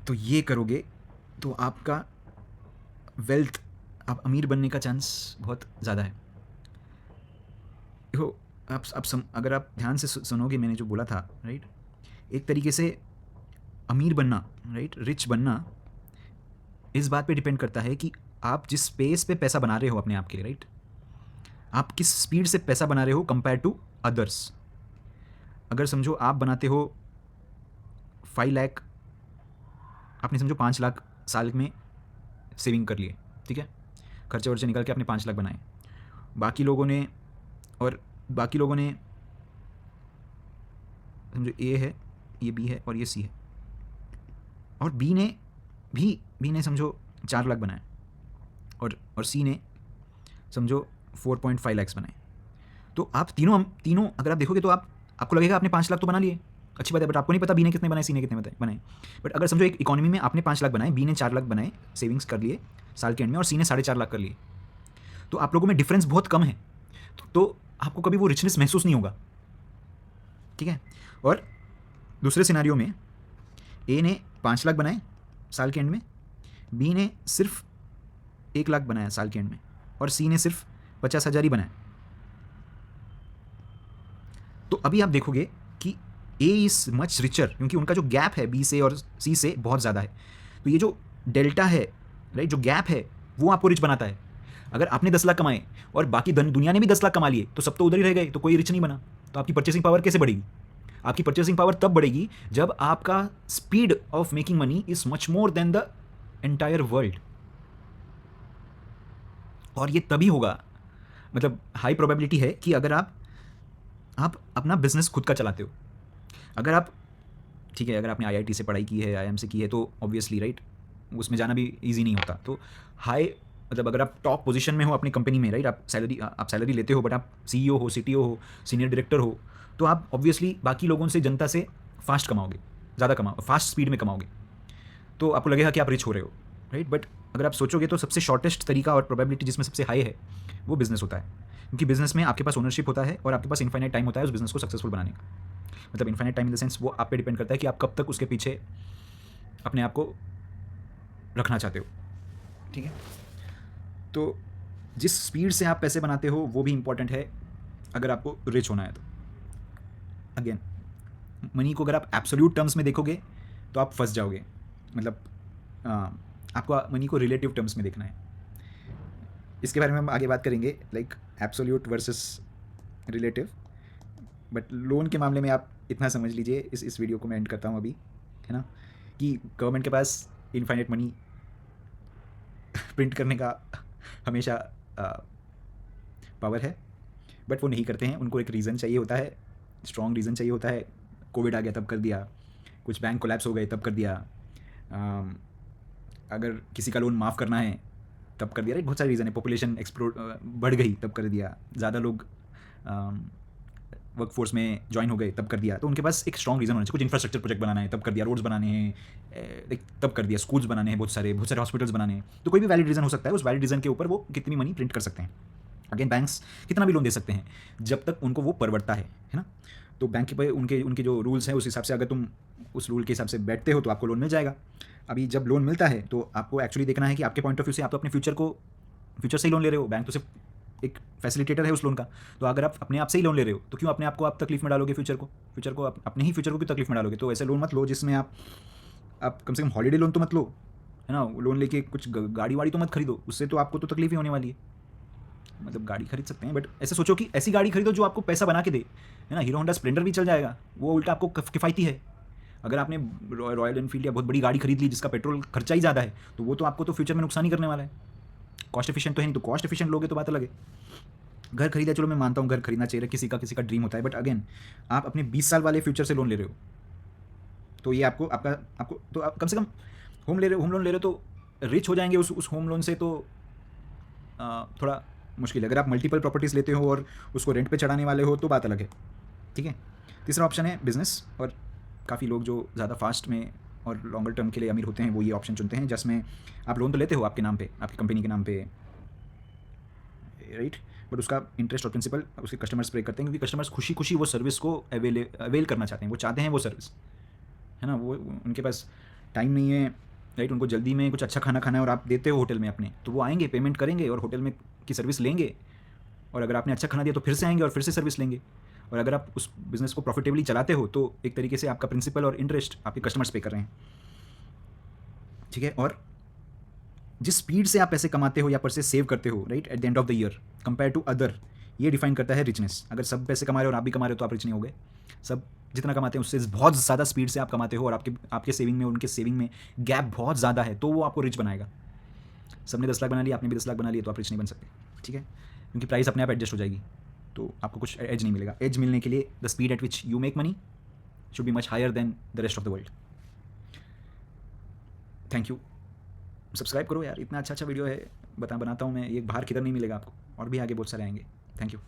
तो ये करोगे तो आपका वेल्थ, आप अमीर बनने का चांस बहुत ज़्यादा है। देखो, अगर आप ध्यान से सुनोगे मैंने जो बोला था, राइट, एक तरीके से अमीर बनना, राइट, रिच बनना इस बात पे डिपेंड करता है कि आप जिस स्पेस पे पैसा बना रहे हो अपने आप के लिए, राइट, आप किस स्पीड से पैसा बना रहे हो कंपेयर टू अदर्स। अगर समझो आप बनाते हो 5 लाख, आपने समझो 5 लाख साल में सेविंग कर लिए, ठीक है, खर्चे वर्चे निकाल के आपने 5 लाख बनाए। बाकी लोगों ने, और बाकी लोगों ने समझो ए है, ये बी है और ये सी है, और बी ने समझो 4 लाख बनाए, और सी ने समझो 4.5 लाख बनाए। तो आप तीनों तीनों अगर आप देखोगे तो आपको लगेगा आपने 5 लाख तो बना लिए, अच्छी बात है, बट आपको नहीं पता बी ने कितने बनाए, सी ने कितने बनाए। बट अगर समझो एक इकोनॉमी में आपने 5 लाख बनाए, बी ने 4 लाख बनाए, सेविंग्स कर लिए साल के एंड में, और सी ने 4.5 लाख कर लिए, तो आप लोगों में डिफरेंस बहुत कम है, तो आपको कभी वो रिचनेस महसूस नहीं होगा, ठीक है। और दूसरे सिनारियो में ए ने 5 लाख बनाए साल के एंड में, बी ने सिर्फ 1 लाख बनाया साल के एंड में, और सी ने सिर्फ 50,000 ही बनाया। तो अभी आप देखोगे कि ए इज़ मच रिचर, क्योंकि उनका जो गैप है बी से और सी से बहुत ज़्यादा है। तो ये जो डेल्टा है, राइट, जो गैप है, वो आपको रिच बनाता है। अगर आपने 10 लाख कमाए और बाकी दुनिया ने भी 10 लाख कमा लिए, तो सब तो उधर ही रह गए, तो कोई रिच नहीं बना। तो आपकी परचेसिंग पावर कैसे बढ़ेगी? आपकी परचेसिंग पावर तब बढ़ेगी जब आपका speed of making money is much more than the entire world. और ये तभी होगा, मतलब हाई प्रोबेबिलिटी है कि अगर आप अपना बिजनेस खुद का चलाते हो, अगर आप, ठीक है, अगर आपने आईआईटी से पढ़ाई की है, आईआईएम से की है, तो ऑब्वियसली राइट, उसमें जाना भी इजी नहीं होता। तो हाई, मतलब अगर आप टॉप पोजीशन में हो अपनी कंपनी में, राइट, आप सैलरी लेते हो, बट आप सीईओ हो, सीटीओ हो, सीनियर डायरेक्टर हो, तो आप ऑब्वियसली बाकी लोगों से, जनता से फास्ट कमाओगे, ज़्यादा फास्ट स्पीड में कमाओगे, तो आपको लगेगा कि आप रिच हो रहे हो, राइट। बट अगर आप सोचोगे तो सबसे शॉर्टेस्ट तरीका और प्रोबेबिलिटी जिसमें सबसे हाई है वो बिजनेस होता है, क्योंकि बिजनेस में आपके पास ओनरशिप होता है और आपके पास इन्फाइनाइट टाइम होता है उस बिजनेस को सक्सेसफुल बनाने का। मतलब infinite time in the sense वो आप पे डिपेंड करता है कि आप कब तक उसके पीछे अपने आप को रखना चाहते हो, ठीक है। तो जिस स्पीड से आप पैसे बनाते हो वो भी इंपॉर्टेंट है अगर आपको रिच होना है तो। अगेन, मनी को अगर आप एब्सोल्यूट टर्म्स में देखोगे तो आप फंस जाओगे, मतलब आपको मनी को रिलेटिव टर्म्स में देखना है। इसके बारे में हम आगे बात करेंगे, like absolute versus relative. But loan के मामले में आप इतना समझ लीजिए, इस वीडियो को मैं एंड करता हूँ अभी, है ना, कि गवर्नमेंट के पास इनफाइनाइट मनी प्रिंट करने का हमेशा पावर है, बट वो नहीं करते हैं। उनको एक रीज़न चाहिए होता है, स्ट्रॉन्ग रीज़न चाहिए होता है। कोविड आ गया तब कर दिया, कुछ बैंक कोलैप्स हो गए तब कर दिया, अगर किसी का लोन माफ़ करना है तब कर दिया, राइट, बहुत सारे रीज़न है। पॉपुलेशन एक्सप्लोड बढ़ गई तब कर दिया, ज़्यादा लोग वर्कफोर्स में ज्वाइन हो गए तब कर दिया। तो उनके पास एक स्ट्रॉन्ग रीज़न होना चाहिए। कुछ इंफ्रास्ट्रक्चर प्रोजेक्ट बनाना है तब कर दिया, रोड्स बनाने हैं तब कर दिया, स्कूल्स बनाने हैं, बहुत सारे हॉस्पिटल्स बनाने हैं। तो कोई भी वैलिड रीज़न हो सकता है, उस वैलिड रीज़न के ऊपर वो कितनी मनी प्रिंट कर सकते हैं। अगेन, बैंक्स कितना भी लोन दे सकते हैं जब तक उनको वो परवड़ता है ना। तो बैंक के उनके जो रूल्स हैं उस हिसाब से, अगर तुम उस रूल के हिसाब से बैठते हो तो आपको लोन मिल जाएगा। अभी जब लोन मिलता है तो आपको एक्चुअली देखना है कि आपके पॉइंट ऑफ व्यू से आप तो अपने फ्यूचर से ही लोन ले रहे हो, बैंक तो सिर्फ एक फैसिलिटेटर है उस लोन का। तो अगर आप अपने आप से ही लोन ले रहे हो तो क्यों अपने आप को आप तकलीफ में डालोगे, अपने ही फ्यूचर को क्यों तकलीफ में डालोगे। तो ऐसे लोन मत लो जिसमें आप कम से कम हॉलीडे लोन तो मत लो, है ना। लोन लेके कुछ गाड़ी वाड़ी तो मत खरीदो, उससे तो आपको तो तकलीफ ही होने वाली है। मतलब गाड़ी खरीद सकते हैं बट ऐसे सोचो कि ऐसी गाड़ी खरीदो जो आपको पैसा बना के दे, है ना। हीरो होंडा स्प्लेंडर भी चल जाएगा, वो उल्टा आपको किफ़ायती है। अगर आपने रॉयल एनफील्ड या बहुत बड़ी गाड़ी खरीद ली जिसका पेट्रोल खर्चा ही ज़्यादा है, तो वो तो आपको तो फ्यूचर में नुकसान ही करने वाला है। कॉस्ट एफिशिएंट तो है नहीं, तो कॉस्ट एफिशिएंट लोगे तो बात अलग है। घर खरीदा, चलो मैं मानता हूँ घर खरीदना चाहिए, किसी का ड्रीम होता है, बट अगेन आप अपने 20 साल वाले फ्यूचर से लोन ले रहे हो, तो ये आपको तो आप कम से कम होम लोन ले रहे हो तो रिच हो जाएंगे उस होम लोन से, तो थोड़ा मुश्किल है। अगर आप मल्टीपल प्रॉपर्टीज़ लेते हो और उसको रेंट पे चढ़ाने वाले हो तो बात अलग है, ठीक है। तीसरा ऑप्शन है बिजनेस, और काफ़ी लोग जो ज़्यादा फास्ट में और लॉन्गर टर्म के लिए अमीर होते हैं वो ये ऑप्शन चुनते हैं, जिसमें आप लोन तो लेते हो आपके नाम पे, आपकी कंपनी के नाम पे, राइट, बट उसका इंटरेस्ट और प्रिंसिपल उसके कस्टमर्स पे करते हैं, क्योंकि कस्टमर्स खुशी खुशी वो सर्विस को अवेल करना चाहते हैं, वो चाहते हैं वो सर्विस, है ना। वो उनके पास टाइम नहीं है, राइट, उनको जल्दी में कुछ अच्छा खाना खाना है और आप देते हो होटल में अपने, तो वो आएंगे, पेमेंट करेंगे और होटल में की सर्विस लेंगे, और अगर आपने अच्छा खाना दिया तो फिर से आएंगे और फिर से सर्विस लेंगे। और अगर आप उस बिज़नेस को प्रॉफिटेबली चलाते हो तो एक तरीके से आपका प्रिंसिपल और इंटरेस्ट आपके कस्टमर्स पे कर रहे हैं, ठीक है। और जिस स्पीड से आप पैसे कमाते हो या पैसे सेव करते हो, right, at the end of the year compare to other, ये डिफाइन करता है रिचनेस। अगर सब पैसे कमा रहे हो और आप भी कमा रहे हो तो आप रिच नहीं हो गए। सब जितना कमाते हैं उससे बहुत ज़्यादा स्पीड से आप कमाते हो और आपके सेविंग में उनके सेविंग में गैप बहुत ज़्यादा है, तो वो आपको रिच बनाएगा। सबने 10 लाख बना लिया, आपने भी 10 लाख बना लिया, तो आप रिच नहीं बन सकते, ठीक है, क्योंकि प्राइस अपने आप एडजस्ट हो जाएगी, तो आपको कुछ एज नहीं मिलेगा। एज मिलने के लिए the speed at which you make money should be much higher than the rest of the world. Thank you, subscribe करो यार, इतना अच्छा अच्छा वीडियो है, बनाता हूँ मैं, ये बाहर किधर नहीं मिलेगा आपको, और भी आगे बहुत सारे आएंगे। Thank you.